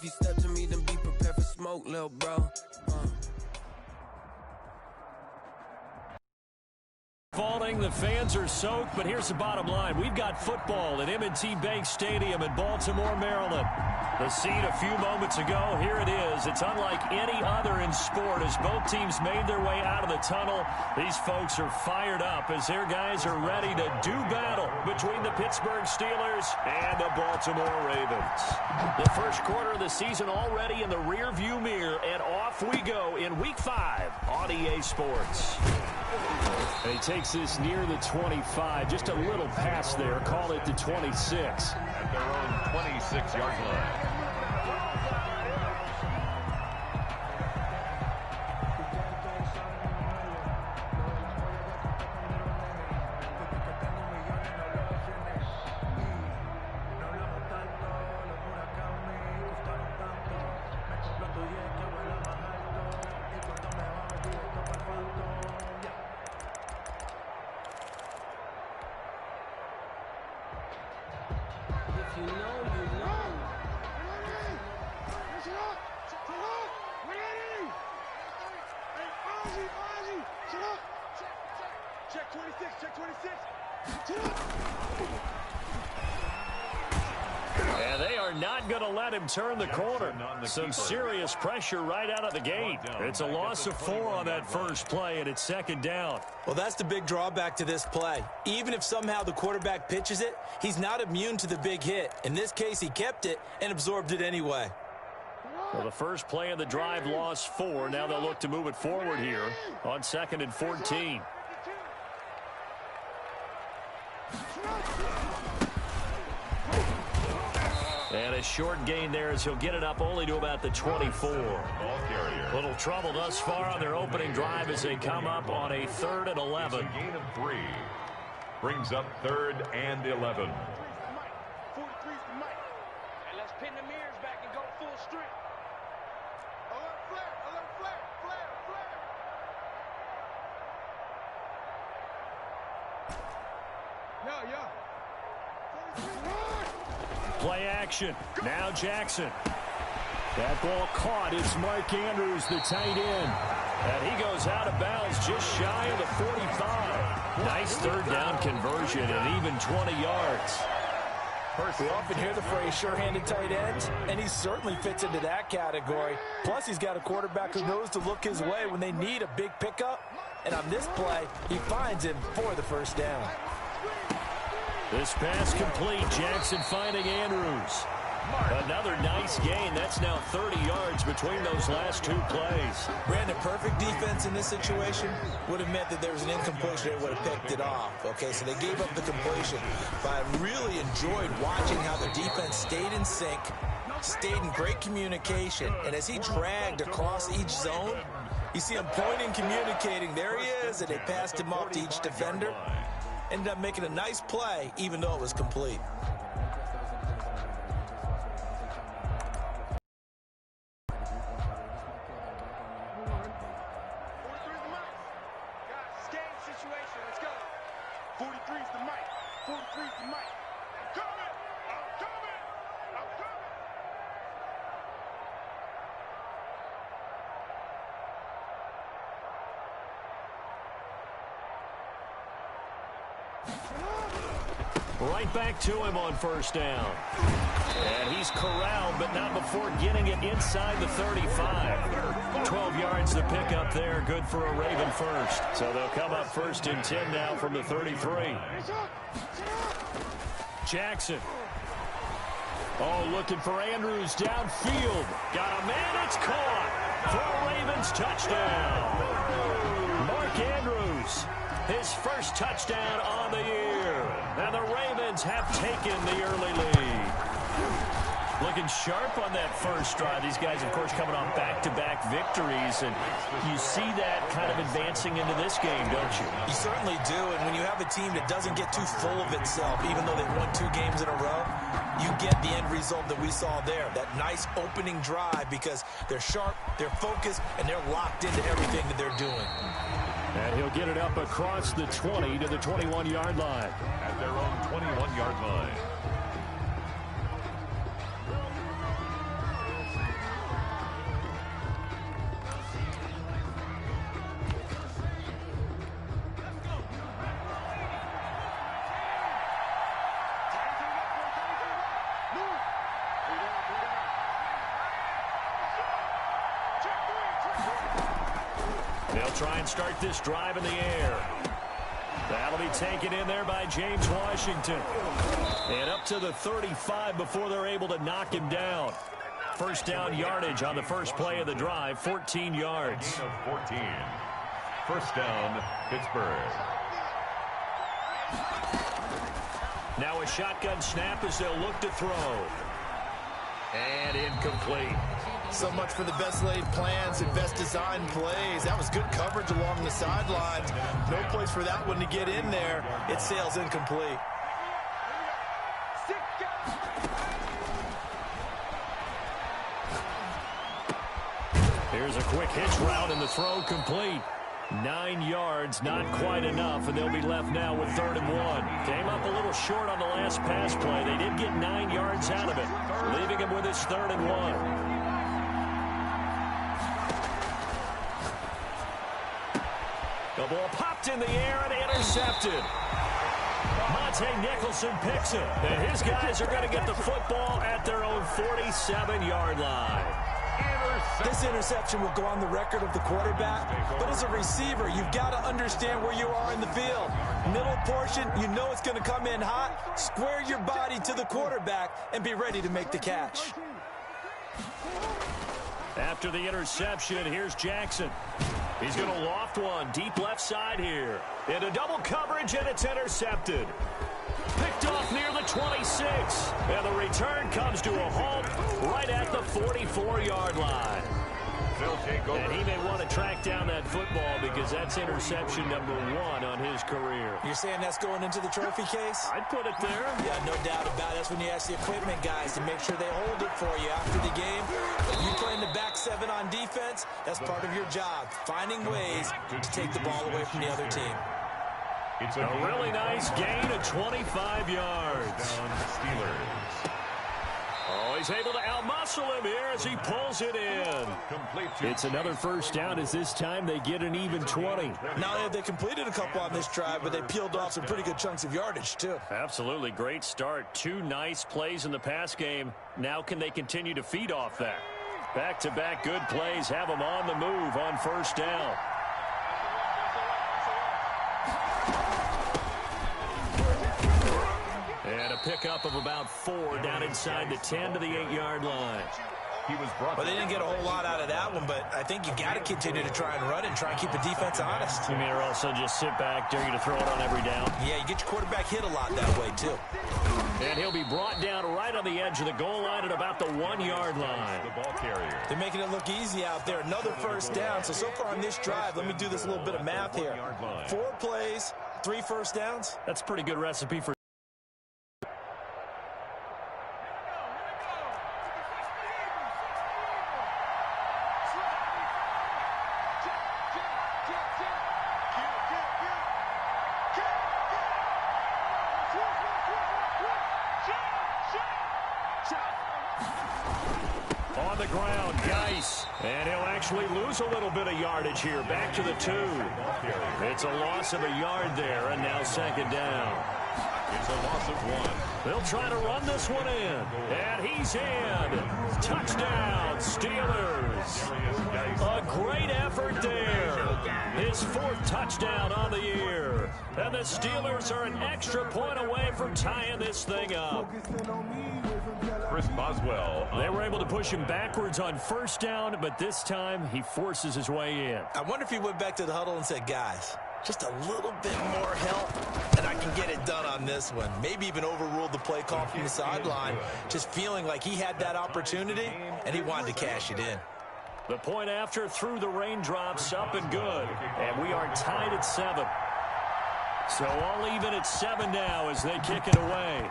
you step to me, then be prepared for smoke, little bro. Falling, the fans are soaked, but here's the bottom line. We've got football at M&T Bank Stadium in Baltimore, Maryland. The scene a few moments ago, here it is. It's unlike any other in sport as both teams made their way out of the tunnel. These folks are fired up as their guys are ready to do battle between the Pittsburgh Steelers and the Baltimore Ravens. The first quarter of the season already in the rearview mirror, and off we go in Week 5 on EA Sports. And he takes this near the 25, just a little pass there, call it the 26. At their own 26-yard line. And they are not going to let him turn the corner. Some serious pressure right out of the gate. It's a loss of 4 on that first play, and it's second down. Well, that's the big drawback to this play. Even if somehow the quarterback pitches it, he's not immune to the big hit. In this case, he kept it and absorbed it anyway. Well, the first play of the drive lost 4. Now they'll look to move it forward here on 2nd and 14. And a short gain there as he'll get it up only to about the 24. Little trouble thus far on their opening drive as they come up on a 3rd and 11. It's a gain of 3. Brings up 3rd and 11. 43's the mic. And let's pin the mirrors back and go full strength. Alert flare, alert flare, flare, flare. Yo. Play action. Now Jackson. That ball caught. It's Mark Andrews, the tight end. And he goes out of bounds just shy of the 45. Nice 3rd down conversion and even 20 yards. We often hear the phrase sure-handed tight ends, and he certainly fits into that category. Plus, he's got a quarterback who knows to look his way when they need a big pickup. And on this play, he finds him for the first down. This pass complete. Jackson finding Andrews. Another nice gain. That's now 30 yards between those last 2 plays. Brandon, perfect defense in this situation would have meant that there was an incompletion that would have picked it off. Okay, so they gave up the completion. But I really enjoyed watching how the defense stayed in sync, stayed in great communication, and as he dragged across each zone, you see him pointing, communicating. There he is, and they passed him off to each defender. Ended up making a nice play, even though it was complete. Right back to him on first down. And he's corralled, but not before getting it inside the 35. 12 yards to pick up there. Good for a Raven first. So they'll come up 1st and 10 now from the 33. Jackson. Oh, looking for Andrews downfield. Got a man. It's caught for a Ravens touchdown. Mark Andrews. His first touchdown on the year. And the Ravens have taken the early lead. Looking sharp on that first drive. These guys, of course, coming off back-to-back victories. And you see that kind of advancing into this game, don't you? You certainly do. And when you have a team that doesn't get too full of itself, even though they've won 2 games in a row, you get the end result that we saw there. That nice opening drive because they're sharp, they're focused, and they're locked into everything that they're doing. And he'll get it up across the 20 to the 21-yard line. At their own 21-yard line. try and start this drive in the air. That'll be taken in there by James Washington. And up to the 35 before they're able to knock him down. First down yardage on the first play of the drive, 14 yards. Gain of 14. First down, Pittsburgh. Now a shotgun snap as they'll look to throw. And incomplete. So much for the best laid plans and best designed plays. That was good coverage along the sidelines. No place for that one to get in there. It sails incomplete. Here's a quick hitch route and the throw complete. 9 yards, not quite enough, and they'll be left now with 3rd and 1. Came up a little short on the last pass play. They did get 9 yards out of it, leaving him with his 3rd and 1. The ball popped in the air and intercepted. Monte Nicholson picks it, and his guys are going to get the football at their own 47-yard line. This interception will go on the record of the quarterback, but as a receiver, you've got to understand where you are in the field. Middle portion, you know it's going to come in hot. Square your body to the quarterback and be ready to make the catch. After the interception, here's Jackson. He's going to loft one deep left side here. Into double coverage, and it's intercepted. Picked off near the 26. And the return comes to a halt right at the 44-yard line. And he may want to track down that football because that's interception number 1 on his career. You're saying that's going into the trophy case? I'd put it there. Yeah, no doubt about it. That's when you ask the equipment guys to make sure they hold it for you after the game. If you play in the back 7 on defense, that's part of your job, finding ways to take the ball away from the other team. It's A really nice gain of 25 yards. Steelers. Oh, he's able to outmuscle him here as he pulls it in. It's another first down as this time they get an even 20. Not only have they completed a couple on this drive, but they peeled off some pretty good chunks of yardage, too. Absolutely great start. 2 nice plays in the pass game. Now can they continue to feed off that? Back-to-back good plays have them on the move on first down. And a pickup of about 4 down inside the 10 to the 8-yard line. He was brought. Well, they didn't get a whole lot out of that one, but I think you got to continue to try and run it and try and keep the defense honest. You mean or also just sit back, dare you to throw it on every down? Yeah, you get your quarterback hit a lot that way, too. And he'll be brought down right on the edge of the goal line at about the 1-yard line. The ball carrier. They're making it look easy out there. Another first down. So far on this drive, let me do this little bit of math here. 4 plays, 3 first downs. That's a pretty good recipe for. On the ground, Geis. And he'll actually lose a little bit of yardage here. Back to the 2. It's a loss of a yard there, and now 2nd down. It's a loss of 1. They'll try to run this one in. And he's in. Touchdown, Steelers. A great effort there. His 4th touchdown on the year. And the Steelers are an extra point away from tying this thing up. Chris Boswell. They were able to push him backwards on first down, but this time he forces his way in. I wonder if he went back to the huddle and said, guys, just a little bit more help, and I can get it done on this one. Maybe even overruled the play call from the sideline, just feeling like he had that opportunity, and he wanted to cash it in. The point after through the raindrops, up and good. And we are tied at 7. So all even at 7 now as they kick it away.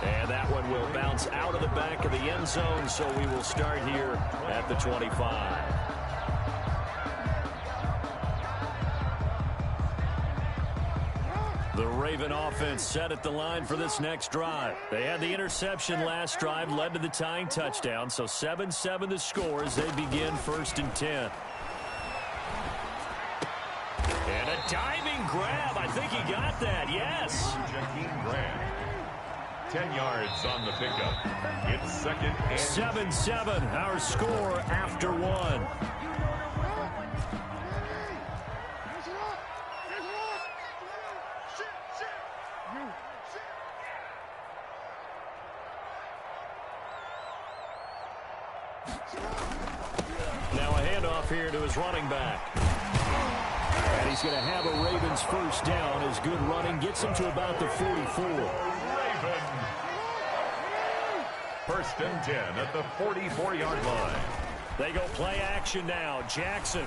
And that one will bounce out of the back of the end zone, so we will start here at the 25. The Raven offense set at the line for this next drive. They had the interception last drive, led to the tying touchdown, so 7-7 the score as they begin 1st and 10. And a diving grab. I think he got that, yes. Jakeem Grant. 10 yards on the pickup. It's second and 7-7, our score after one. Now a handoff here to his running back. And he's going to have a Ravens first down. His good running gets him to about the 44. Ravens. First and 10 at the 44-yard line. They go play action now. Jackson.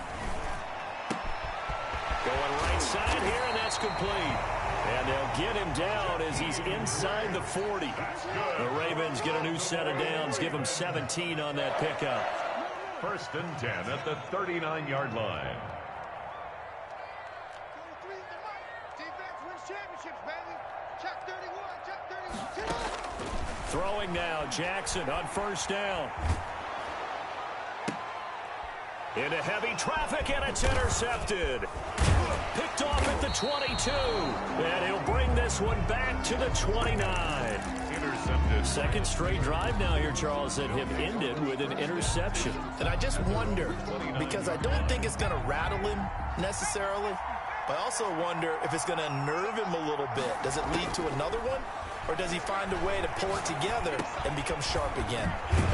Going right side here, and that's complete. And they'll get him down as he's inside the 40. The Ravens get a new set of downs, give him 17 on that pickup. First and 10 at the 39-yard line. Throwing now, Jackson on first down. Into heavy traffic, and it's intercepted. Picked off at the 22. And he'll bring this one back to the 29. Intercepted. Second straight drive now here, Charles, that have ended with an interception. And I just wonder, because I don't think it's going to rattle him necessarily, but I also wonder if it's going to unnerve him a little bit. Does it lead to another one? Or does he find a way to pull it together and become sharp again?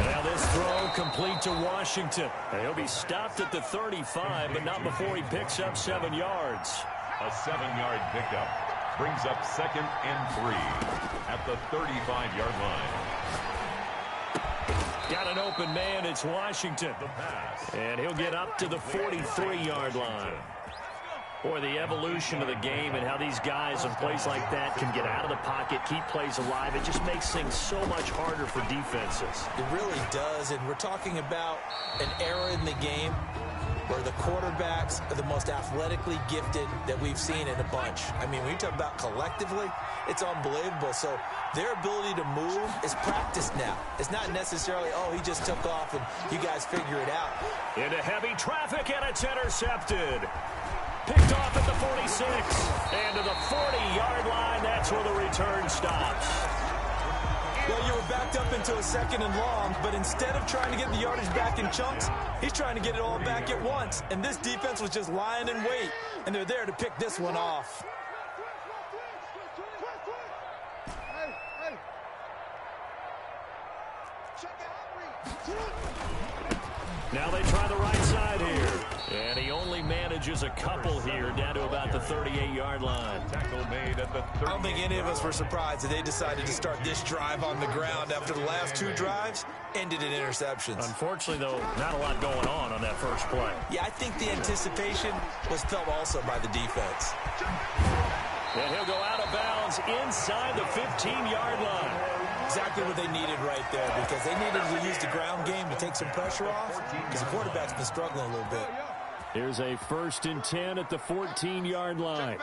Now this throw complete to Washington. He'll be stopped at the 35, but not before he picks up 7 yards. A 7-yard pickup brings up second and 3 at the 35-yard line. Got an open man. It's Washington. The pass. And he'll get up to the 43-yard line. Boy, the evolution of the game and how these guys in plays like that can get out of the pocket, keep plays alive, it just makes things so much harder for defenses. It really does, and we're talking about an era in the game where the quarterbacks are the most athletically gifted that we've seen in a bunch. I mean, when you talk about collectively, it's unbelievable. So their ability to move is practiced now. It's not necessarily, oh, he just took off and you guys figure it out. Into heavy traffic, and it's intercepted. Picked off at the 46. And to the 40-yard line, that's where the return stops. Well, you were backed up into a second and long, but instead of trying to get the yardage back in chunks, he's trying to get it all back at once. And this defense was just lying in wait, and they're there to pick this one off. Now they try the right side here. And he only manages a couple here down to about the 38-yard line. Tackle made at the 30. I don't think any of us were surprised that they decided to start this drive on the ground after the last 2 drives ended in interceptions. Unfortunately, though, not a lot going on that first play. Yeah, I think the anticipation was felt also by the defense. And he'll go out of bounds inside the 15-yard line. Exactly what they needed right there, because they needed to use the ground game to take some pressure off, because the quarterback's been struggling a little bit. Here's a first and 10 at the 14-yard line.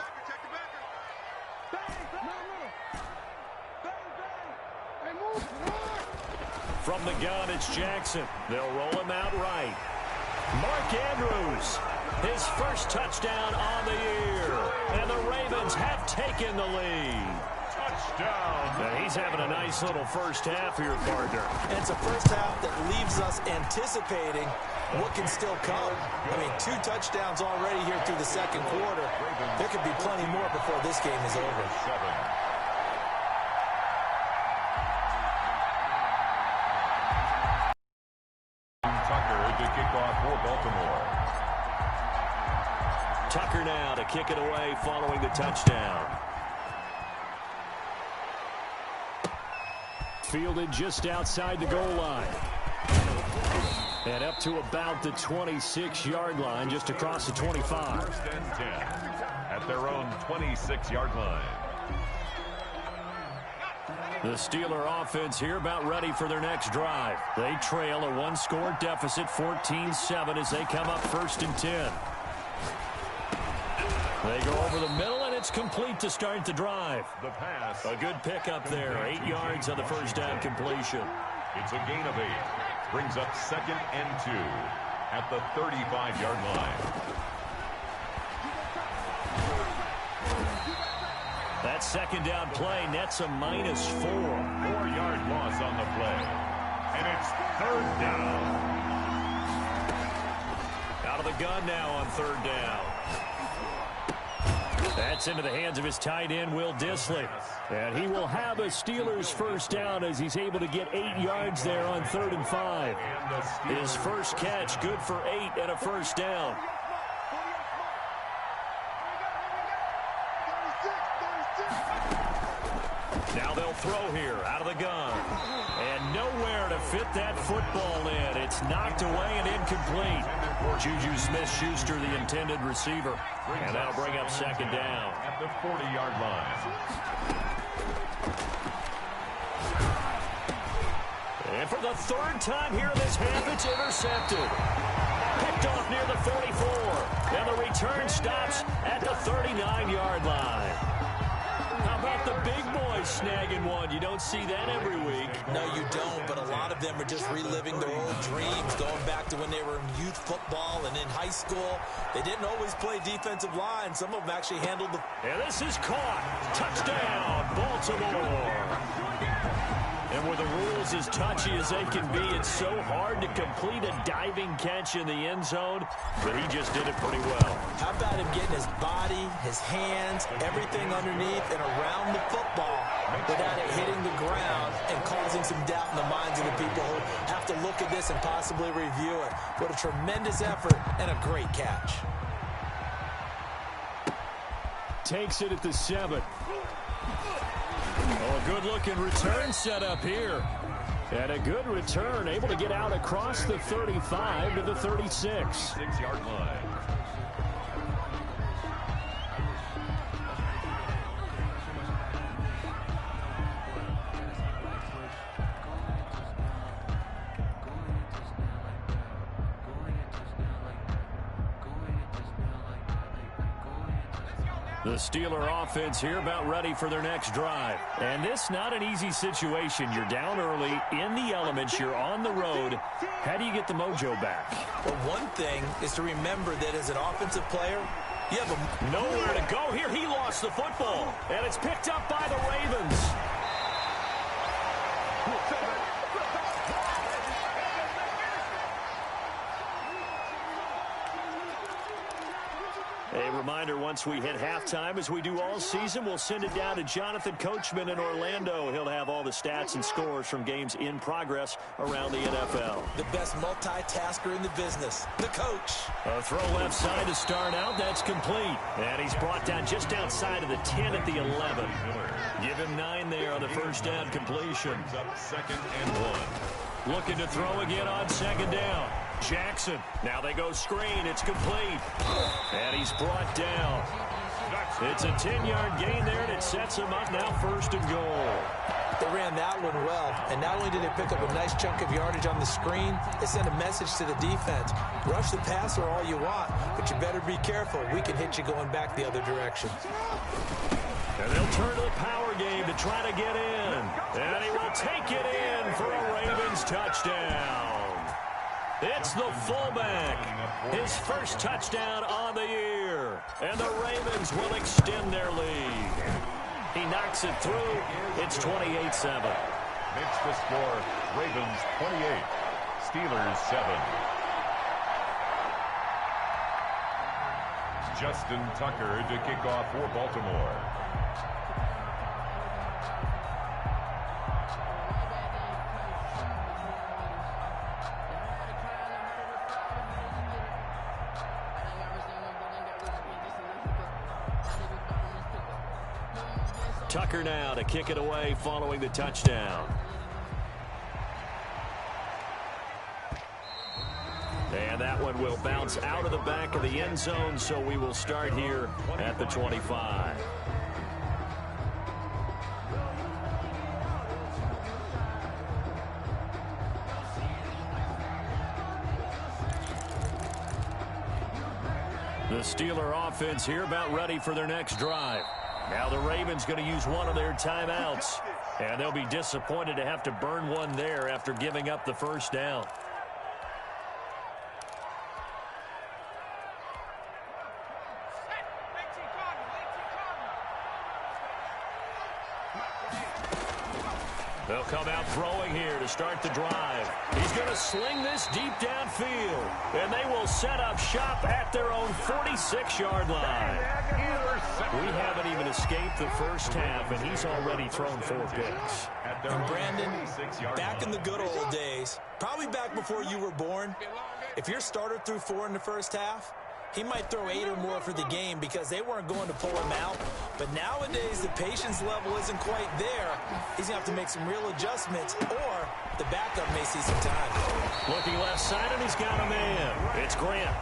From the gun, it's Jackson. They'll roll him out right. Mark Andrews, his first touchdown on the year. And the Ravens have taken the lead. Touchdown. And he's having a nice little first half here, partner. And it's a first half that leaves us anticipating what can still come. I mean, 2 touchdowns already here through the second quarter. There could be plenty more before this game is over. 7. Tucker to kick off for Baltimore. Tucker now to kick it away following the touchdown. Fielded just outside the goal line. And up to about the 26-yard line, just across the 25. First and 10 at their own 26-yard line. The Steeler offense here about ready for their next drive. They trail a 1-score deficit, 14-7, as they come up first and 10. They go over the middle, and it's complete to start the drive. The pass. A good pickup there, 8 yards on the first down completion. It's a gain of 8. Brings up second and 2 at the 35-yard line. That second down play nets a -4. loss on the play. And it's third down. Out of the gun now on third down. That's into the hands of his tight end, Will Dissly. And he will have a Steelers first down as he's able to get 8 yards there on 3rd and 5. His first catch, good for 8 and a first down. Now they'll throw here out of the gun. And nowhere to fit that football in. It's knocked away and incomplete. Juju Smith-Schuster, the intended receiver. And that'll bring up second down. At the 40-yard line. And for the third time here in this half, it's intercepted. Picked off near the 44. And the return stops at the 39-yard line. How about the big boys snagging one? You don't see that every week. No, you don't, but a lot of them are just reliving their old dreams, going back to when they were in youth football and in high school. They didn't always play defensive line. Some of them actually handled the... And this is caught. Touchdown, Baltimore. And with the rules as touchy as they can be, it's so hard to complete a diving catch in the end zone, but he just did it pretty well. How about him getting his body, his hands, everything underneath and around the football without it hitting the ground and causing some doubt in the minds of the people who have to look at this and possibly review it. What a tremendous effort and a great catch. Takes it at the 7. Oh, a good-looking return set up here. And a good return, able to get out across the 35 to the 36. 6-yard line. The Steeler offense here about ready for their next drive. And this not an easy situation. You're down early, in the elements, you're on the road. How do you get the mojo back? Well, one thing is to remember that as an offensive player, you have nowhere to go here. He lost the football. And it's picked up by the Ravens. A reminder, once we hit halftime, as we do all season, we'll send it down to Jonathan Coachman in Orlando. He'll have all the stats and scores from games in progress around the NFL. The best multitasker in the business, the coach. A throw left side to start out. That's complete. And he's brought down just outside of the 10 at the 11. Give him 9 there on the first down completion. Up 2nd and 1. Looking to throw again on second down. Jackson. Now they go screen. It's complete. And he's brought down. It's a 10-yard gain there, and it sets him up now 1st and goal. They ran that one well, and not only did they pick up a nice chunk of yardage on the screen, they sent a message to the defense. Rush the passer all you want, but you better be careful. We can hit you going back the other direction. And they'll turn to the power game to try to get in. And he will take it in for a Ravens touchdown. It's the fullback. His first touchdown on the year. And the Ravens will extend their lead. He knocks it through. It's 28-7. Makes the score Ravens 28, Steelers 7. Justin Tucker to kick off for Baltimore. Tucker now to kick it away following the touchdown. And that one will bounce out of the back of the end zone, so we will start here at the 25. The Steeler offense here about ready for their next drive. Now the Ravens going to use one of their timeouts. And they'll be disappointed to have to burn one there after giving up the first down. They'll come out throwing here to start the drive. He's going to sling this deep downfield, and they will set up shop at their own 46-yard line. We haven't even escaped the first half, and he's already thrown 4 picks. And Brandon, back in the good old days, probably back before you were born, if your starter threw 4 in the first half, he might throw 8 or more for the game because they weren't going to pull him out. But nowadays, the patience level isn't quite there. He's going to have to make some real adjustments, or the backup may see some time. Looking left side, and he's got a man. It's Grant.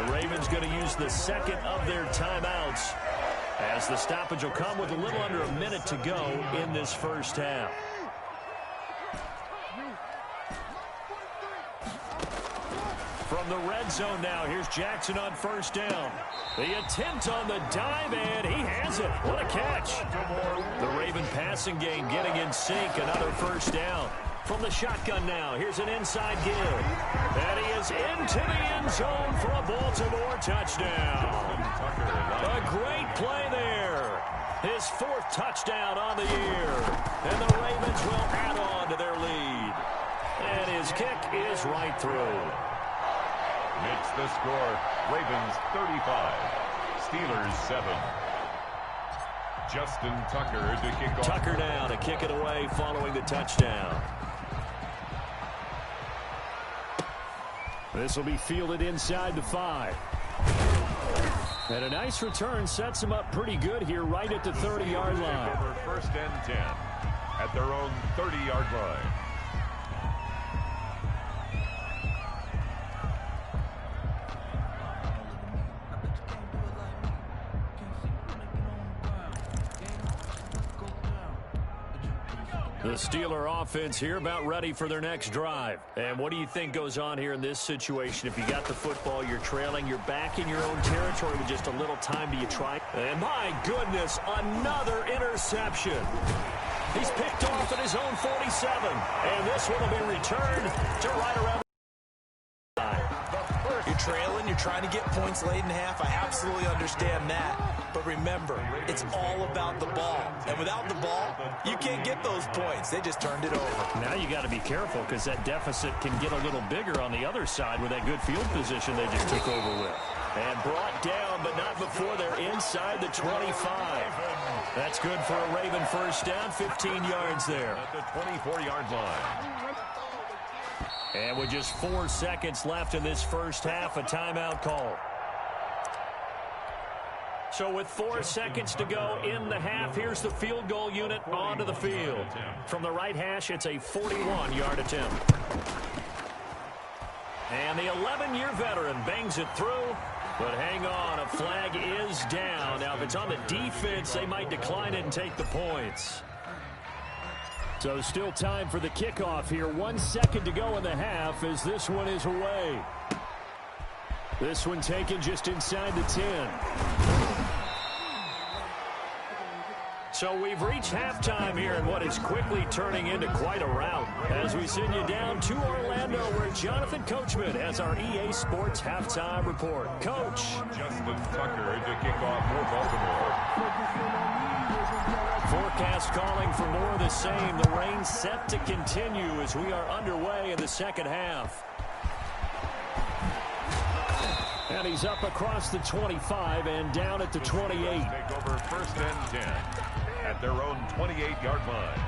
The Ravens going to use the second of their timeouts, as the stoppage will come with a little under a minute to go in this first half. From the red zone now, here's Jackson on first down. The attempt on the dive, and he has it. What a catch. The Raven passing game getting in sync, another first down. From the shotgun now, here's an inside give. And he is into the end zone for a Baltimore touchdown. A great play there. His 4th touchdown on the year. And the Ravens will add on to their lead. And his kick is right through. It's the score. Ravens 35, Steelers 7. Justin Tucker to kick off. Tucker now to kick it away following the touchdown. This will be fielded inside the 5. And a nice return sets him up pretty good here right at the 30-yard line. Over 1st and 10 at their own 30-yard line. The Steeler offense here about ready for their next drive. And what do you think goes on here in this situation? If you got the football, you're trailing, you're back in your own territory with just a little time, do you try? And my goodness, another interception. He's picked off at his own 47. And this one will be returned to right around. You're trailing, you're trying to get points late in half. I absolutely understand that. But remember, it's all about the ball. And without the ball, you can't get those points. They just turned it over. Now you got to be careful because that deficit can get a little bigger on the other side with that good field position they just took over with. And brought down, but not before they're inside the 25. That's good for a Raven first down, 15 yards there. At the 24-yard line. And with just 4 seconds left in this first half, a timeout call. So with 4 seconds to go in the half, here's the field goal unit onto the field. From the right hash, it's a 41-yard attempt. And the 11-year veteran bangs it through. But hang on, a flag is down. Now, if it's on the defense, they might decline it and take the points. So still time for the kickoff here. 1 second to go in the half as this one is away. This one taken just inside the 10. So we've reached halftime here in what is quickly turning into quite a rout. As we send you down to Orlando, where Jonathan Coachman has our EA Sports Halftime Report. Coach. Justin Tucker to kick off for Baltimore. Forecast calling for more of the same. The rain set to continue as we are underway in the second half. And he's up across the 25 and down at the 28. Take over 1st and 10 at their own 28-yard line.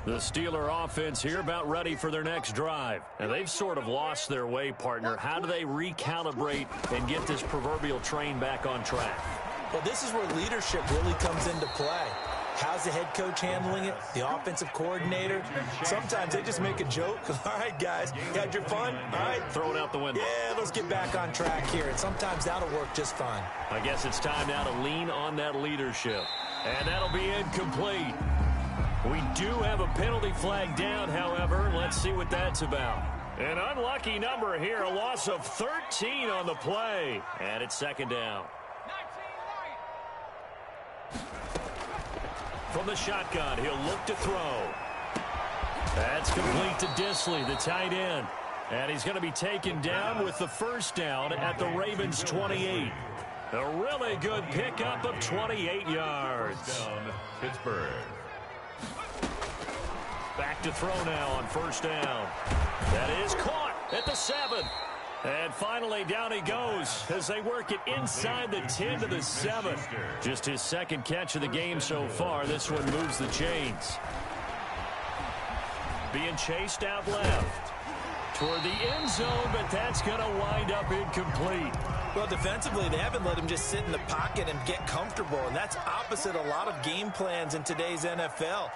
The Steeler offense here about ready for their next drive. And they've sort of lost their way, partner. How do they recalibrate and get this proverbial train back on track? Well, this is where leadership really comes into play. How's the head coach handling it? The offensive coordinator? Sometimes they just make a joke. All right, guys, you had your fun? All right. Throw it out the window. Yeah, let's get back on track here. And sometimes that'll work just fine. I guess it's time now to lean on that leadership. And that'll be incomplete. We do have a penalty flag down, however. Let's see what that's about. An unlucky number here, a loss of 13 on the play. And it's second down. From the shotgun, he'll look to throw. That's complete to Disley, the tight end. And he's going to be taken down with the first down at the Ravens' 28. A really good pickup of 28 yards. Down, Pittsburgh. Back to throw now on first down. That is caught at the 7. And finally, down he goes as they work it inside the 10 to the 7. Just his second catch of the game so far. This one moves the chains. Being chased out left toward the end zone, but that's going to wind up incomplete. Well, defensively, they haven't let him just sit in the pocket and get comfortable, and that's opposite a lot of game plans in today's NFL.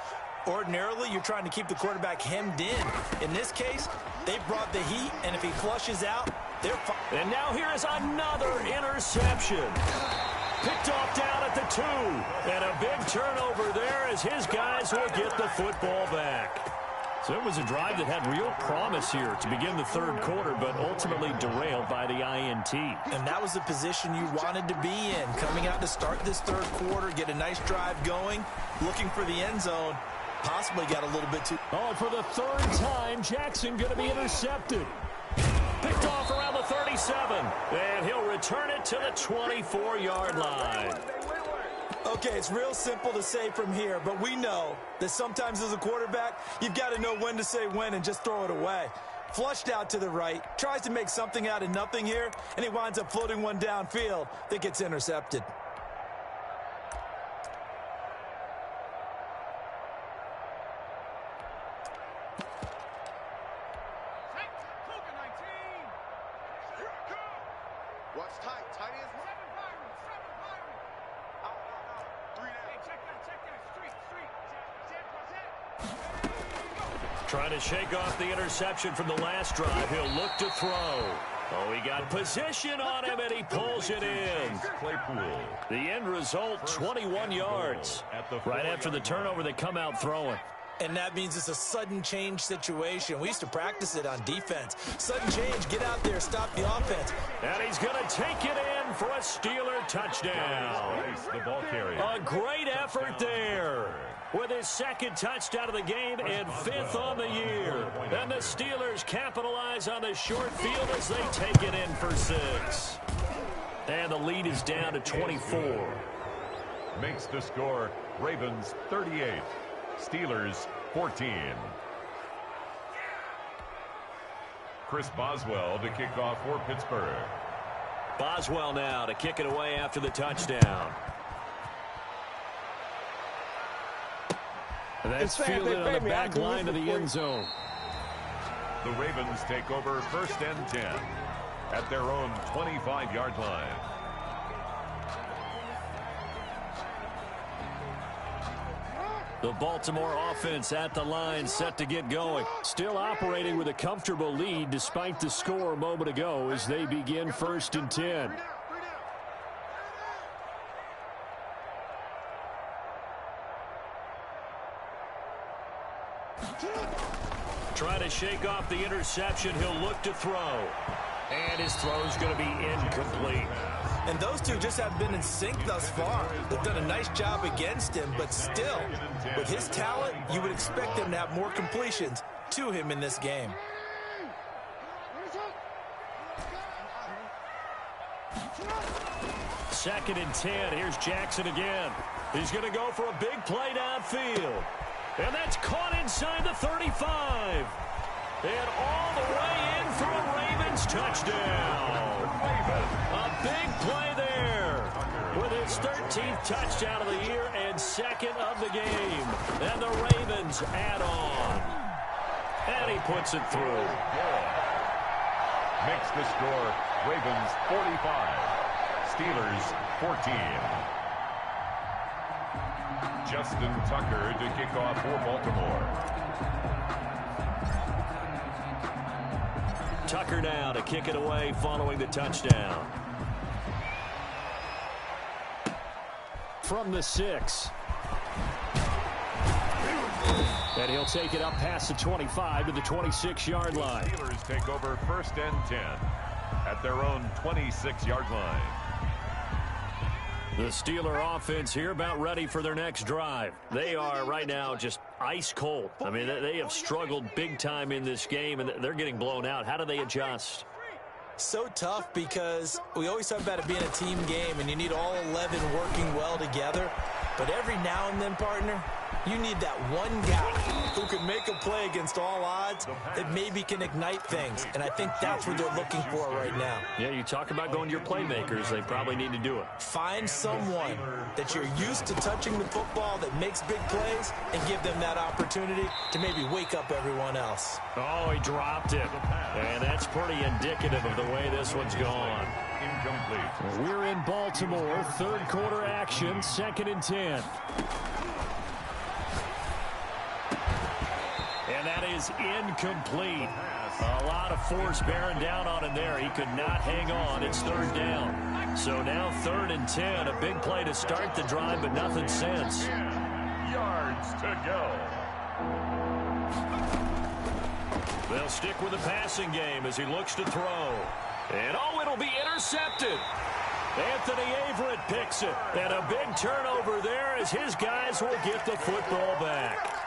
Ordinarily, you're trying to keep the quarterback hemmed in. In this case, they brought the heat, and if he flushes out, they're fine. And now here is another interception. Picked off down at the 2. And a big turnover there as his guys will get the football back. So it was a drive that had real promise here to begin the third quarter, but ultimately derailed by the INT. And that was the position you wanted to be in. Coming out to start this third quarter, get a nice drive going, looking for the end zone. Possibly got a little bit too... Oh, for the third time, Jackson going to be intercepted. Picked off around the 37. And he'll return it to the 24-yard line. Okay, it's real simple to say from here, but we know that sometimes as a quarterback, you've got to know when to say when and just throw it away. Flushed out to the right, tries to make something out of nothing here, and he winds up floating one downfield that gets intercepted. What's tight? Tight ends. 7 Byron. 3 down. Hey, check that. Street. Trying to shake off the interception from the last drive. He'll look to throw. Oh, he got position on him, and he pulls it in. Claypool. The end result, 21 yards. Right after the turnover, they come out throwing. And that means it's a sudden change situation. We used to practice it on defense. Sudden change, get out there, stop the offense. And he's going to take it in for a Steeler touchdown. The ball carrier. A great effort there with his second touchdown of the game and 5th on the year. And the Steelers capitalize on the short field as they take it in for 6. And the lead is down to 24. Makes the score Ravens 38. Steelers 14. Chris Boswell to kick off for Pittsburgh. Boswell now to kick it away after the touchdown. And that's fielded on the back line of the end zone. The Ravens take over 1st and 10 at their own 25-yard line. The Baltimore offense at the line, set to get going. Still operating with a comfortable lead despite the score a moment ago as they begin 1st and 10. Trying to shake off the interception. He'll look to throw. And his throw is going to be incomplete. And those two just have been in sync thus far. They've done a nice job against him, but still, with his talent, you would expect them to have more completions to him in this game. Second and 10. Here's Jackson again. He's going to go for a big play downfield. And that's caught inside the 35. And all the way in for a Ravens touchdown. A big play there with his 13th touchdown of the year and 2nd of the game. And the Ravens add on. And he puts it through. Makes the score Ravens 45. Steelers 14. Justin Tucker to kick off for Baltimore. Tucker now to kick it away following the touchdown. From the 6. And he'll take it up past the 25 to the 26-yard line. Steelers take over 1st and 10 at their own 26-yard line. The Steeler offense here about ready for their next drive. They are right now just ice cold. I mean, they have struggled big time in this game, and they're getting blown out. How do they adjust? So tough because we always talk about it being a team game, and you need all 11 working well together. But every now and then, partner, you need that one guy who can make a play against all odds that maybe can ignite things. And I think that's what they're looking for right now. Yeah, you talk about going to your playmakers. They probably need to do it. Find someone that you're used to touching the football that makes big plays and give them that opportunity to maybe wake up everyone else. Oh, he dropped it. And that's pretty indicative of the way this one's gone. Incomplete. We're in Baltimore. Third quarter action. 2nd and 10. And that is incomplete. A lot of force bearing down on him there. He could not hang on. It's 3rd down. So now 3rd and 10. A big play to start the drive, but nothing since. 10 yards to go. They'll stick with the passing game as he looks to throw. And, oh, it'll be intercepted. Anthony Averett picks it. And a big turnover there as his guys will get the football back.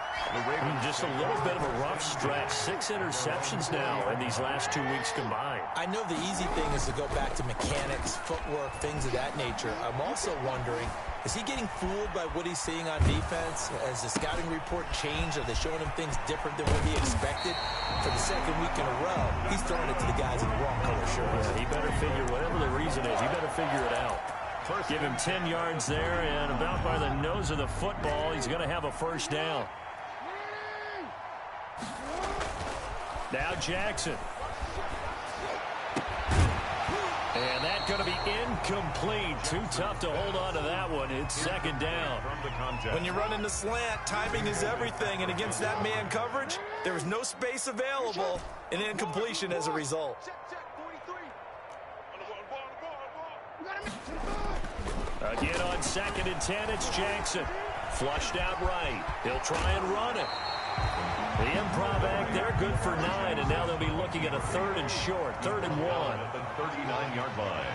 Just a little bit of a rough stretch. 6 interceptions now in these last 2 weeks combined. I know the easy thing is to go back to mechanics, footwork, things of that nature. I'm also wondering, is he getting fooled by what he's seeing on defense? Has the scouting report changed? Are they showing him things different than what he expected? For the 2nd week in a row, he's throwing it to the guys in the wrong color shirts. Yeah, he better figure, whatever the reason is, he better figure it out. Give him 10 yards there, and about by the nose of the football, he's going to have a 1st down. Now Jackson. And that's going to be incomplete. Too tough to hold on to that one. It's 2nd down. When you run in the slant, timing is everything. And against that man coverage, there was no space available, and incompletion as a result. Again on 2nd and 10, it's Jackson. Flushed out right. He'll try and run it. The improv act, they're good for 9, and now they'll be looking at a 3rd and short, 3rd and 1. At the 39-yard line.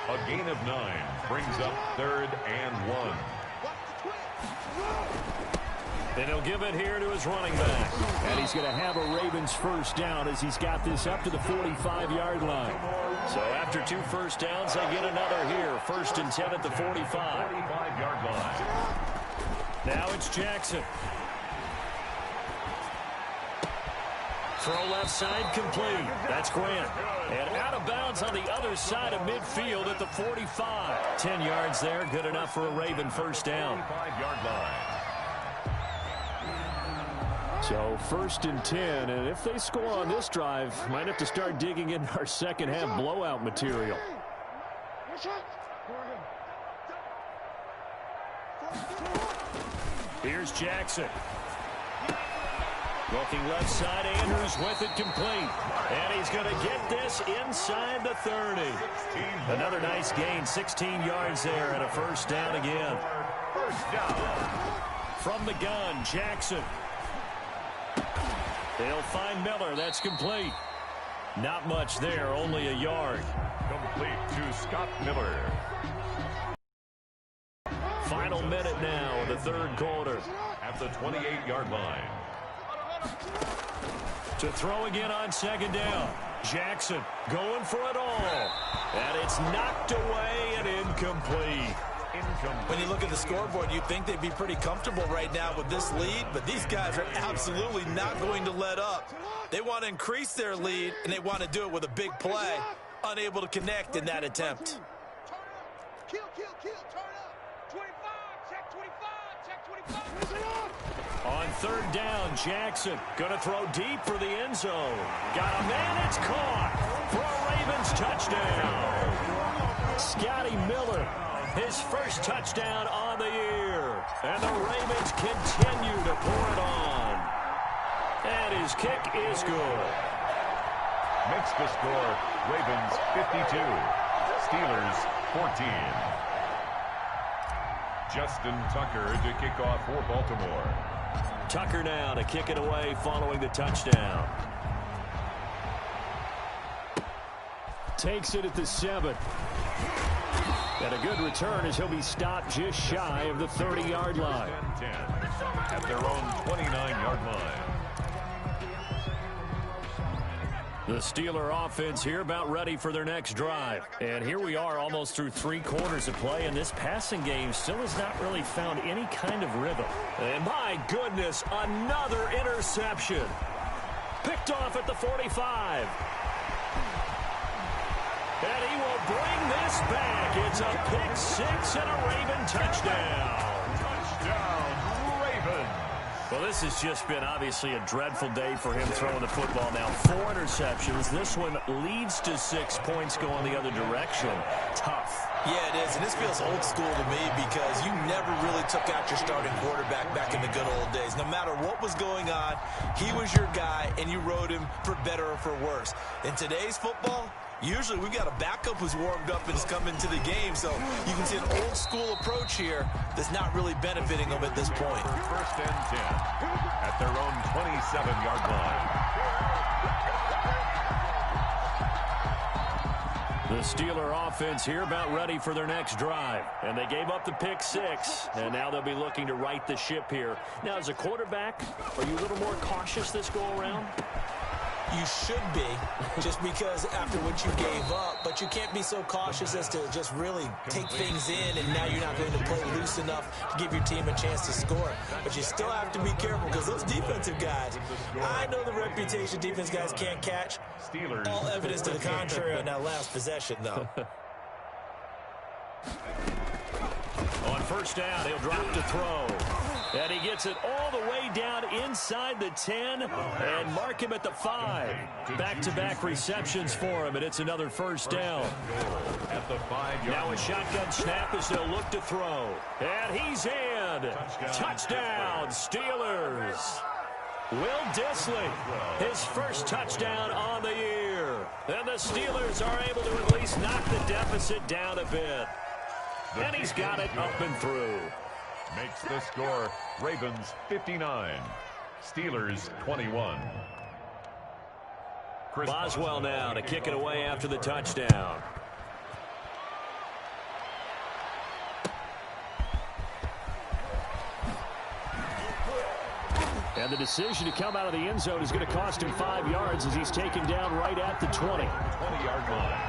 A gain of 9 brings up 3rd and 1. And he'll give it here to his running back. And he's going to have a Ravens 1st down as he's got this up to the 45-yard line. So after 2 first downs, they get another here. 1st and 10 at the 45. 45-yard line. Now it's Jackson. Throw left side complete. That's Grant. And out of bounds on the other side of midfield at the 45. 10 yards there. Good enough for a Raven 1st down. 45-yard line. So 1st and 10. And if they score on this drive, might have to start digging in our second half blowout material. Here's Jackson. Looking left side, Andrews with it complete. And he's going to get this inside the 30. Another nice gain, 16 yards there and a 1st down again. 1st down. From the gun, Jackson. They'll find Miller. That's complete. Not much there, only a yard. Complete to Scott Miller. Final minute now of the 3rd quarter. At the 28-yard line. To throw again on 2nd down. Jackson going for it all. And it's knocked away and incomplete. When you look at the scoreboard, you'd think they'd be pretty comfortable right now with this lead, but these guys are absolutely not going to let up. They want to increase their lead, and they want to do it with a big play. Unable to connect in that attempt. Kill, turn up. 25, check 25, check 25. On 3rd down, Jackson going to throw deep for the end zone. Got a man, it's caught for a Ravens touchdown. Scotty Miller, his 1st touchdown on the year. And the Ravens continue to pour it on. And his kick is good. Makes the score Ravens 52, Steelers 14. Justin Tucker to kick off for Baltimore. Tucker now to kick it away following the touchdown. Takes it at the 7. And a good return as he'll be stopped just shy of the 30-yard line. 10 at their own 29-yard line. The Steeler offense here about ready for their next drive. And here we are almost through 3 quarters of play, and this passing game still has not really found any kind of rhythm. And my goodness, another interception. Picked off at the 45. And he will bring this back. It's a pick 6 and a Raven touchdown. Touchdown, Ravens. Well, this has just been obviously a dreadful day for him throwing the football. Now 4 interceptions. This one leads to 6 points going the other direction. Tough. Yeah, it is, and this feels old school to me because you never really took out your starting quarterback back in the good old days. No matter what was going on, he was your guy, and you rode him for better or for worse. In today's football, usually we've got a backup who's warmed up and is coming to the game, so you can see an old school approach here that's not really benefiting them at this point. First and 10 at their own 27-yard line. The Steeler offense here about ready for their next drive. And they gave up the pick 6, and now they'll be looking to right the ship here. Now, as a quarterback, are you a little more cautious this go-around? You should be, just because after what you gave up, but you can't be so cautious as to just really take things in, and now you're not going to play loose enough to give your team a chance to score. But you still have to be careful because those defensive guys, I know the reputation defense guys can't catch. All evidence to the contrary on that last possession, though. On first down, he'll drop to throw. And he gets it all the way down inside the 10 and mark him at the 5. Back-to-back receptions for him, and it's another first down. At the 5-yard Now a shotgun snap as they'll look to throw. And he's in. Touchdown, Steelers. Will Dissly, his first touchdown on the year. And the Steelers are able to at least knock the deficit down a bit. And he's got it up and through. makes the score Ravens 59, Steelers 21. Boswell now to kick it away after the touchdown. And the decision to come out of the end zone is going to cost him 5 yards as he's taken down right at the 20. 20-yard line.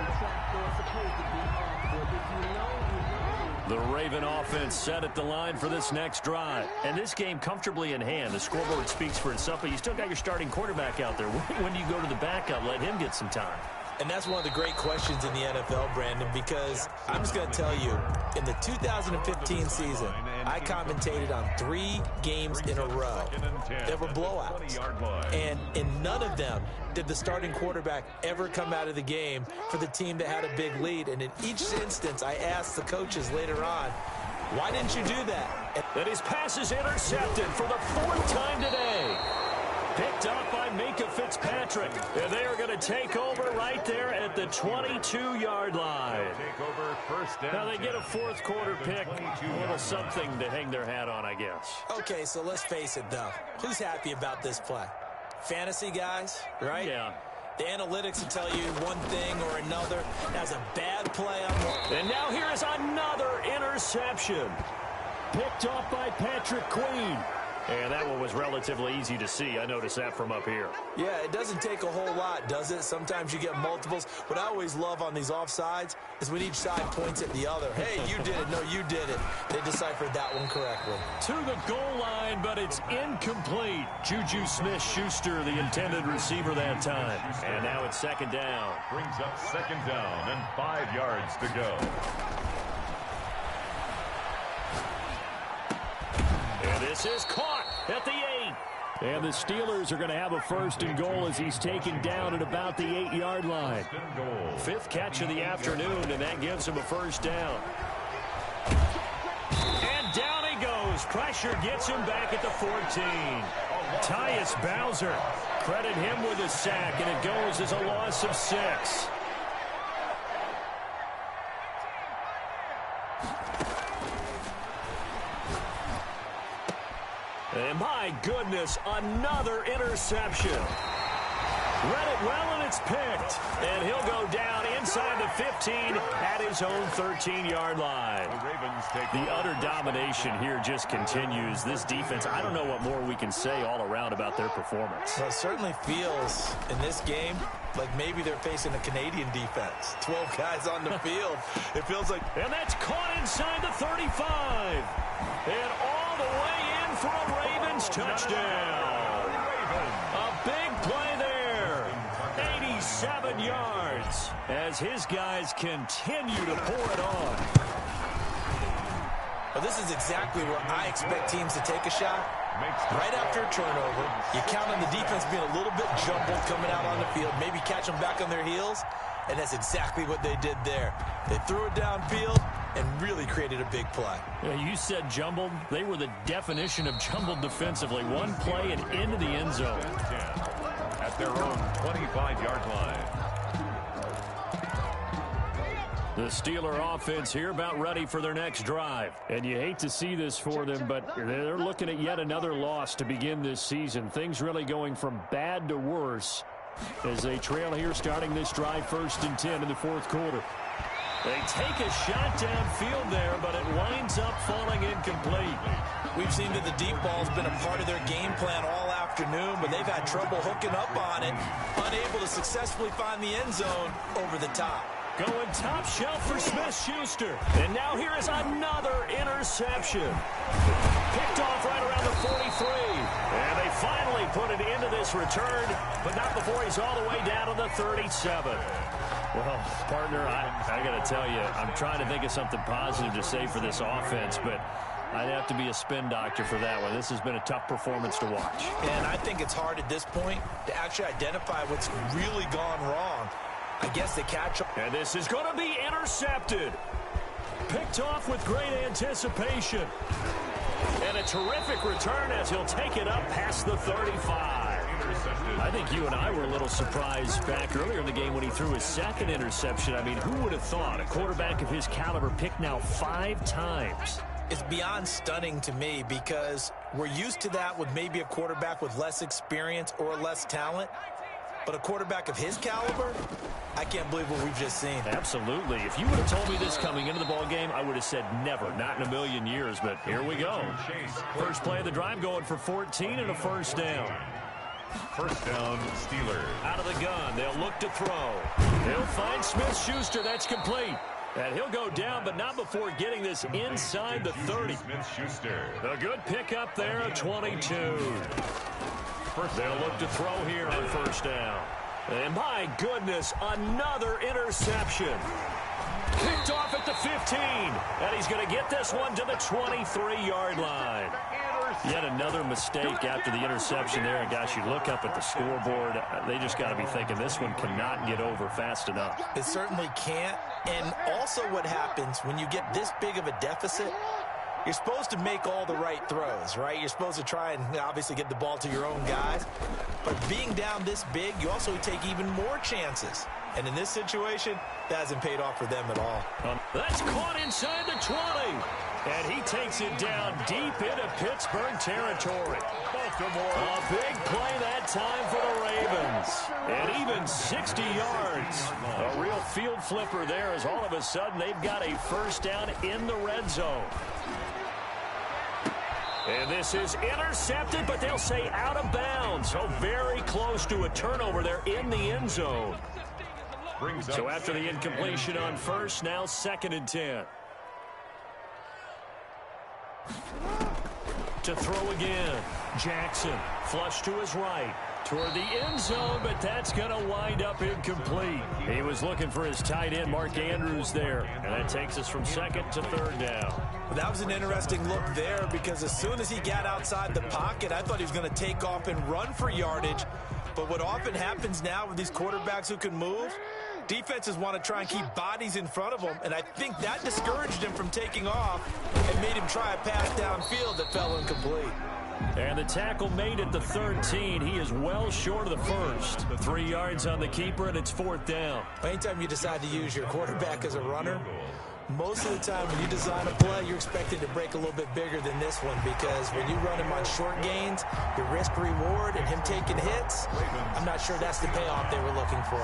The Raven offense set at the line for this next drive. And this game comfortably in hand. The scoreboard speaks for itself, but you still got your starting quarterback out there. When do you go to the backup? Let him get some time. And that's one of the great questions in the NFL, Brandon, because I'm just going to tell you, in the 2015 season, I commentated on 3 games in a row that were blowouts. And in none of them did the starting quarterback ever come out of the game for the team that had a big lead. And in each instance, I asked the coaches later on, why didn't you do that? And his pass is intercepted for the 4th time today. Picked up by Minkah Fitzpatrick. And they are going to take over right there at the 22-yard line. Now they get a 4th quarter pick. A little something to hang their hat on, I guess. Okay, so let's face it, though. Who's happy about this play? Fantasy guys, right? Yeah. The analytics will tell you one thing or another. That's a bad play on one. And now here is another interception. Picked off by Patrick Queen. And that one was relatively easy to see. I noticed that from up here. Yeah, it doesn't take a whole lot, does it? Sometimes you get multiples. What I always love on these offsides is when each side points at the other. Hey, you did it. No, you did it. They deciphered that one correctly. To the goal line, but it's incomplete. Juju Smith-Schuster, the intended receiver that time. And now it's 2nd down. Brings up 2nd down and 5 yards to go. And this is caught at the 8. And the Steelers are going to have a 1st and goal as he's taken down at about the 8-yard line. 5th catch of the afternoon, and that gives him a 1st down. And down he goes. Pressure gets him back at the 14. Tyus Bowser, credit him with a sack, and it goes as a loss of 6. And my goodness, another interception. Read it well, and it's picked. And he'll go down inside the 15 at his own 13-yard line. The Ravens take the utter domination here just continues. This defense, I don't know what more we can say all around about their performance. Well, it certainly feels in this game like maybe they're facing a Canadian defense. 12 guys on the field. It feels like... And that's caught inside the 35. And all the way in for a Ravens touchdown. A big play there. 87 yards as his guys continue to pour it on. Well, this is exactly where I expect teams to take a shot. Right after a turnover, you count on the defense being a little bit jumbled coming out on the field, maybe catch them back on their heels, and that's exactly what they did there. They threw it downfield and really created a big play. Yeah, you said jumbled. They were the definition of jumbled defensively. One play and into the end zone. At their own 25-yard line. The Steeler offense here about ready for their next drive. And you hate to see this for them, but they're looking at yet another loss to begin this season. Things really going from bad to worse as they trail here starting this drive 1st and 10 in the 4th quarter. They take a shot downfield there, but it winds up falling incomplete. We've seen that the deep ball's been a part of their game plan all afternoon, but they've had trouble hooking up on it, unable to successfully find the end zone over the top. Going top shelf for Smith-Schuster. And now here is another interception. Picked off right around the 43. And they finally put it into this return, but not before he's all the way down to the 37. Well, partner, I got to tell you, I'm trying to think of something positive to say for this offense, but I'd have to be a spin doctor for that one. This has been a tough performance to watch. And I think it's hard at this point to actually identify what's really gone wrong. I guess they catch up. And this is going to be intercepted. Picked off with great anticipation. And a terrific return as he'll take it up past the 35. I think you and I were a little surprised back earlier in the game when he threw his 2nd interception. I mean, who would have thought a quarterback of his caliber picked now 5 times? It's beyond stunning to me because we're used to that with maybe a quarterback with less experience or less talent. But a quarterback of his caliber, I can't believe what we've just seen. Absolutely. If you would have told me this coming into the ball game, I would have said never, not in a million years. But here we go. First play of the drive going for 14 and a 1st down. 1st down, Steelers. Out of the gun, they'll look to throw. They'll find Smith-Schuster. That's complete. And he'll go down, but not before getting this inside the 30. Smith-Schuster. A good pickup there, a 22. They'll look to throw here on 1st down. And my goodness, another interception. Picked off at the 15. And he's going to get this one to the 23-yard line. Yet another mistake after the interception there. And gosh, you look up at the scoreboard, they just got to be thinking this one cannot get over fast enough. It certainly can't. And also what happens when you get this big of a deficit, you're supposed to make all the right throws, right? You're supposed to try and obviously get the ball to your own guys. But being down this big, you also take even more chances. And in this situation, that hasn't paid off for them at all. That's caught inside the 20. And he takes it down deep into Pittsburgh territory. Baltimore. A big play that time for the Ravens. And even 60 yards. A real field flipper there as all of a sudden they've got a 1st down in the red zone. And this is intercepted, but they'll say out of bounds. So very close to a turnover there in the end zone. So after the incompletion on 1st, now 2nd and 10. To throw again. Jackson flush to his right. Toward the end zone, but that's going to wind up incomplete. He was looking for his tight end, Mark Andrews, there. And that takes us from 2nd to 3rd down. Well, that was an interesting look there because as soon as he got outside the pocket, I thought he was going to take off and run for yardage. But what often happens now with these quarterbacks who can move, defenses want to try and keep bodies in front of them, and I think that discouraged him from taking off and made him try a pass downfield that fell incomplete. And the tackle made at the 13. He is well short of the 1st. 3 yards on the keeper, and it's 4th down. Anytime you decide to use your quarterback as a runner, Most of the time when you design a play, you're expected to break a little bit bigger than this one because when you run him on short gains, your risk-reward and him taking hits, I'm not sure that's the payoff they were looking for.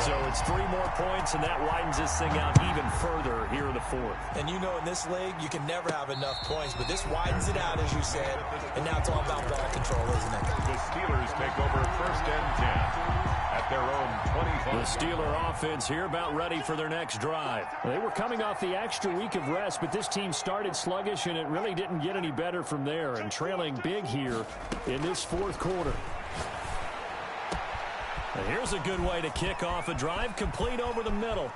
So it's 3 more points, and that widens this thing out even further here in the fourth. And you know in this league, you can never have enough points, but this widens it out, as you said, and now it's all about ball control, isn't it? The Steelers take over 1st and 10. At their own 25. The Steeler offense here about ready for their next drive. They were coming off the extra week of rest, but this team started sluggish, and it really didn't get any better from there, and trailing big here in this fourth quarter. And here's a good way to kick off a drive, complete over the middle.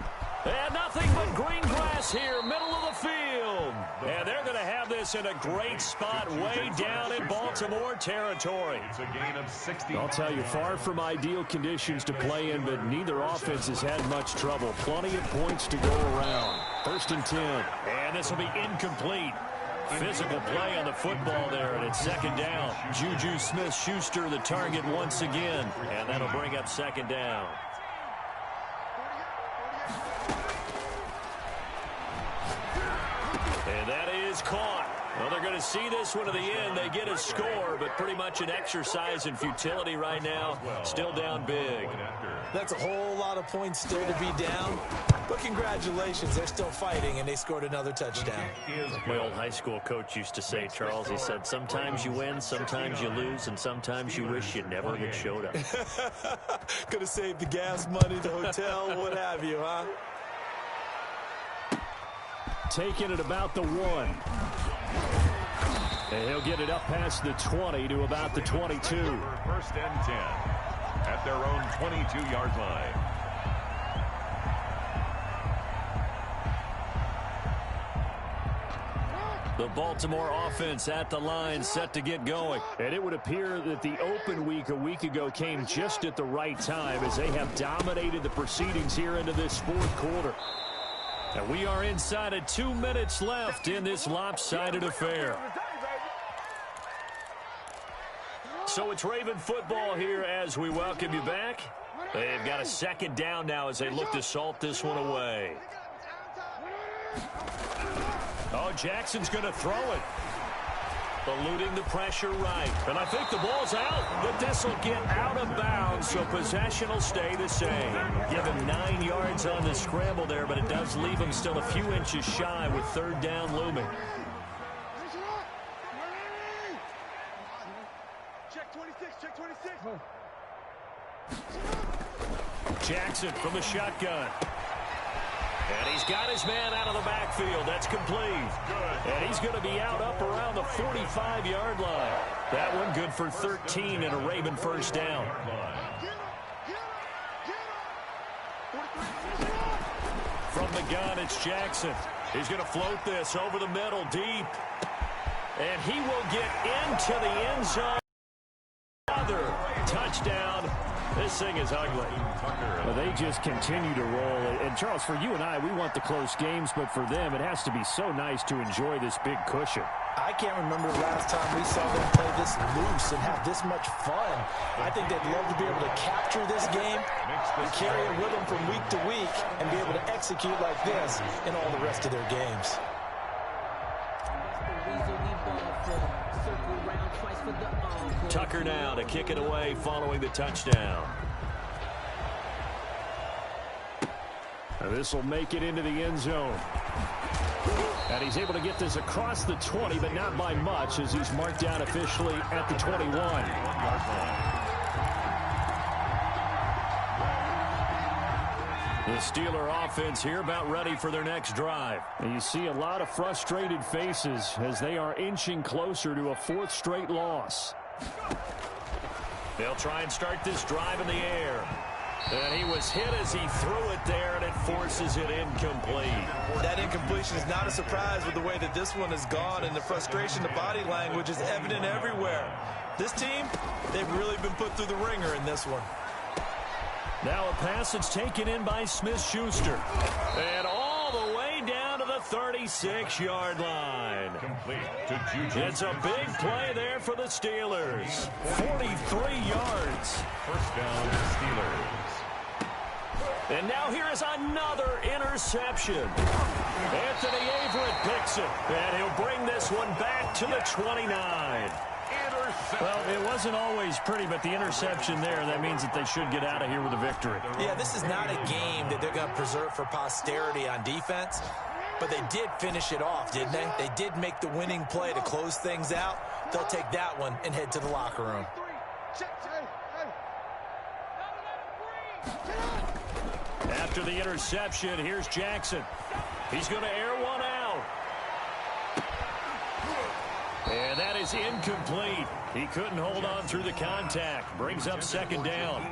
And nothing but green grass here, middle of the field. And they're going to have this in a great spot way down in Baltimore territory. It's a gain of 60. I'll tell you, far from ideal conditions to play in, but neither offense has had much trouble. Plenty of points to go around. 1st and 10. And this will be incomplete. Physical play on the football there, and it's 2nd down. Juju Smith-Schuster the target once again, and that'll bring up 2nd down. And that is caught. Well, they're going to see this one to the end. They get a score, but pretty much an exercise in futility right now. Still down big. That's a whole lot of points still to be down. But congratulations, they're still fighting, and they scored another touchdown. My old high school coach used to say, Charles, he said, sometimes you win, sometimes you lose, and sometimes you wish you never had showed up. Could have saved the gas money, the hotel, what have you, huh? Taking it about the 1. And he'll get it up past the 20 to about the 22. 1st and 10 at their own 22-yard line. The Baltimore offense at the line, set to get going. And it would appear that the open week a week ago came just at the right time as they have dominated the proceedings here into this fourth quarter. And we are inside of 2 minutes left in this lopsided affair. So it's Raven football here as we welcome you back. They've got a 2nd down now as they look to salt this one away. Oh, Jackson's going to throw it. Eluding the pressure right. And I think the ball's out, but this will get out of bounds, so possession will stay the same. Give him 9 yards on the scramble there, but it does leave him still a few inches shy with 3rd down looming. Check 26, check 26. Jackson from the shotgun. And he's got his man out of the backfield. That's complete. And he's going to be out up around the 45-yard line. That one good for 13 and a Raven 1st down. From the gun, it's Jackson. He's going to float this over the middle deep. And he will get into the end zone. Another touchdown. This thing is ugly. Well, they just continue to roll. And, Charles, for you and I, we want the close games, but for them, it has to be so nice to enjoy this big cushion. I can't remember the last time we saw them play this loose and have this much fun. I think they'd love to be able to capture this game and carry it with them from week to week and be able to execute like this in all the rest of their games. Tucker now to kick it away following the touchdown. This will make it into the end zone. And he's able to get this across the 20, but not by much as he's marked down officially at the 21. The Steeler offense here about ready for their next drive. And you see a lot of frustrated faces as they are inching closer to a 4th straight loss. They'll try and start this drive in the air. And he was hit as he threw it there, and it forces it incomplete. That incompletion is not a surprise with the way that this one has gone, and the frustration, the body language is evident everywhere. This team, they've really been put through the ringer in this one. Now a pass that's taken in by Smith-Schuster. And all the way down to the 36-yard line. Complete to Juju. It's a big play there for the Steelers. 43 yards. 1st down, Steelers. And now here is another interception. Anthony Averett picks it, and he'll bring this one back to the 29. Well, it wasn't always pretty, but the interception there, that means that they should get out of here with a victory. Yeah, this is not a game that they're going to preserve for posterity on defense, but they did finish it off, didn't they? They did make the winning play to close things out. They'll take that one and head to the locker room. After the interception, here's Jackson. He's going to air one out. And that is incomplete. He couldn't hold on through the contact. Brings up second down.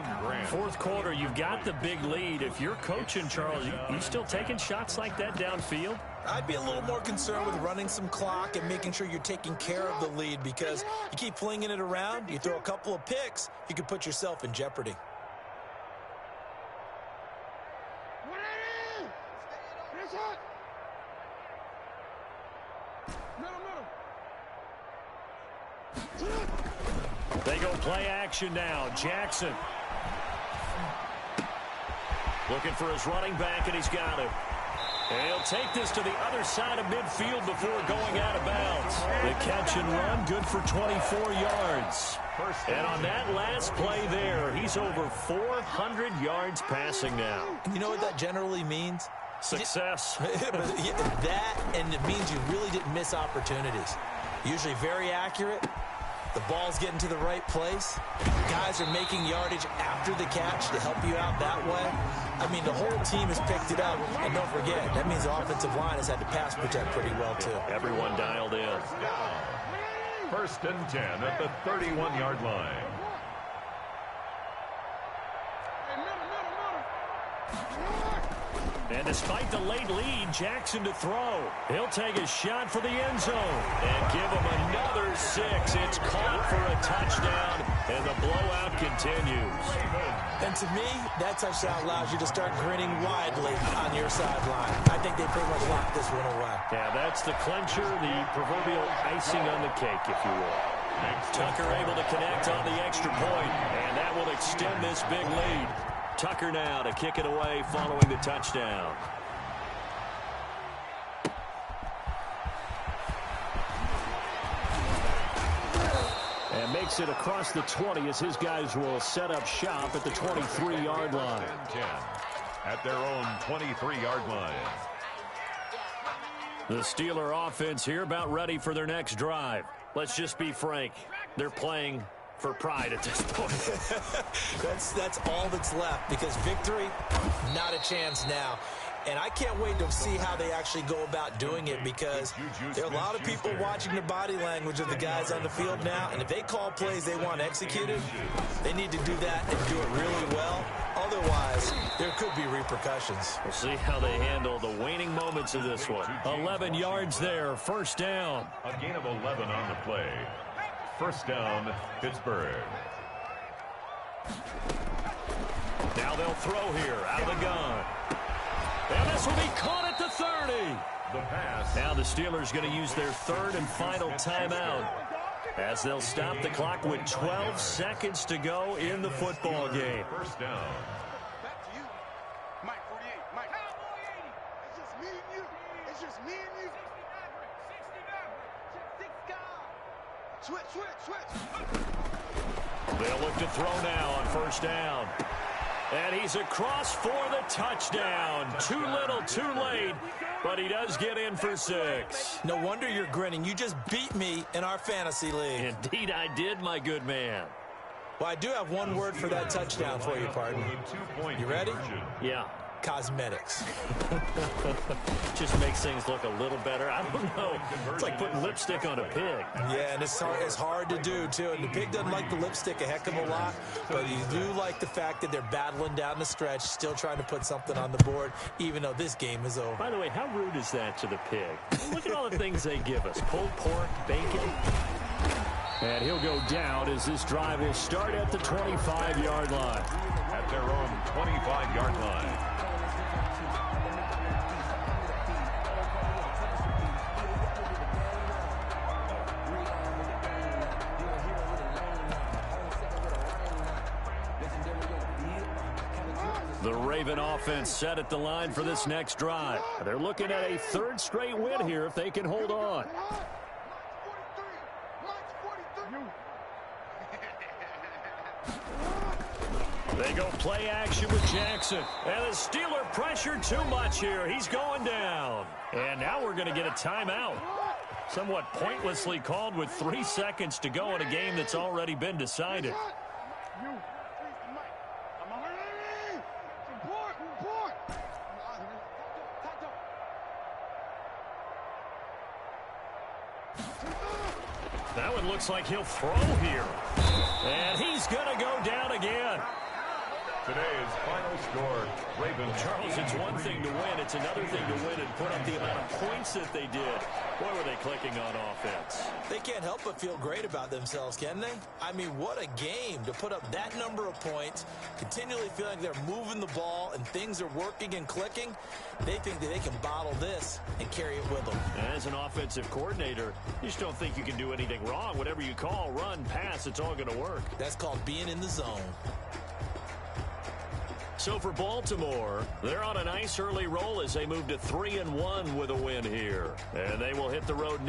Fourth quarter, you've got the big lead. If you're coaching, Charles, you still taking shots like that downfield? I'd be a little more concerned with running some clock and making sure you're taking care of the lead, because you keep flinging it around, you throw a couple of picks, you could put yourself in jeopardy. They go play action now. Jackson looking for his running back, and he's got him. And he'll take this to the other side of midfield before going out of bounds. The catch and run, good for 24 yards. And on that last play there, he's over 400 yards passing now. You know what that generally means? Success. That, and it means you really didn't miss opportunities. Usually very accurate. The ball's getting to the right place. Guys are making yardage after the catch to help you out that way. I mean, the whole team has picked it up. And don't forget, that means the offensive line has had to pass protect pretty well, too. Everyone dialed in. First and 10 at the 31-yard line. And despite the late lead, Jackson to throw. He'll take a shot for the end zone and give him another 6. It's caught for a touchdown, and the blowout continues. And to me, that touchdown allows you to start grinning widely on your sideline. I think they pretty much locked this one away. Yeah, that's the clincher, the proverbial icing on the cake, if you will. Tucker able to connect on the extra point, and that will extend this big lead. Tucker now to kick it away following the touchdown. And makes it across the 20 as his guys will set up shop at the 23-yard line. 10 at their own 23-yard line. The Steeler offense here about ready for their next drive. Let's just be frank. They're playing for pride at this point. That's all that's left, because victory, not a chance now. And I can't wait to see how they actually go about doing it, because there are a lot of people watching the body language of the guys on the field now, and if they call plays they want executed, they need to do that and do it really well. Otherwise, there could be repercussions. We'll see how they handle the waning moments of this one. 11 yards there, first down. A gain of 11 on the play. First down, Pittsburgh. Now they'll throw here, out of the gun. And this will be caught at the 30. The pass. Now the Steelers going to use their third and final timeout, as they'll stop the clock with 12 seconds to go in the football game. First down. Back to you. Mike 48. Mike. It's just me and you. It's just me and you. 69. Switch. They'll look to throw now on first down. And he's across for the touchdown. Too little, too late, but he does get in for 6. No wonder you're grinning. You just beat me in our fantasy league. Indeed I did, my good man. Well, I do have one word for that touchdown for you, partner. You ready? Yeah. Cosmetics. Just makes things look a little better. I don't know. It's like putting lipstick on a pig. Yeah, and it's hard to do, too. And the pig doesn't like the lipstick a heck of a lot, but you do like the fact that they're battling down the stretch, still trying to put something on the board, even though this game is over. By the way, how rude is that to the pig? Look at all the things they give us. Pulled pork, bacon. And he'll go down as this drive will start at the 25-yard line. At their own 25-yard line. The Raven offense set at the line for this next drive. They're looking at a third straight win here if they can hold on. They go play action with Jackson. And the Steeler pressure too much here. He's going down. And now we're going to get a timeout. Somewhat pointlessly called with 3 seconds to go in a game that's already been decided. That one looks like he'll throw here. And he's going to go down again. Today's final score, Ravens. Charles, it's one thing to win. It's another thing to win and put up the amount of points that they did. Boy, were they clicking on offense. They can't help but feel great about themselves, can they? I mean, what a game to put up that number of points, continually feel like they're moving the ball and things are working and clicking. They think that they can bottle this and carry it with them. As an offensive coordinator, you just don't think you can do anything wrong. Whatever you call, run, pass, it's all going to work. That's called being in the zone. So for Baltimore, they're on a nice early roll as they move to 3-1 with a win here. And they will hit the road next.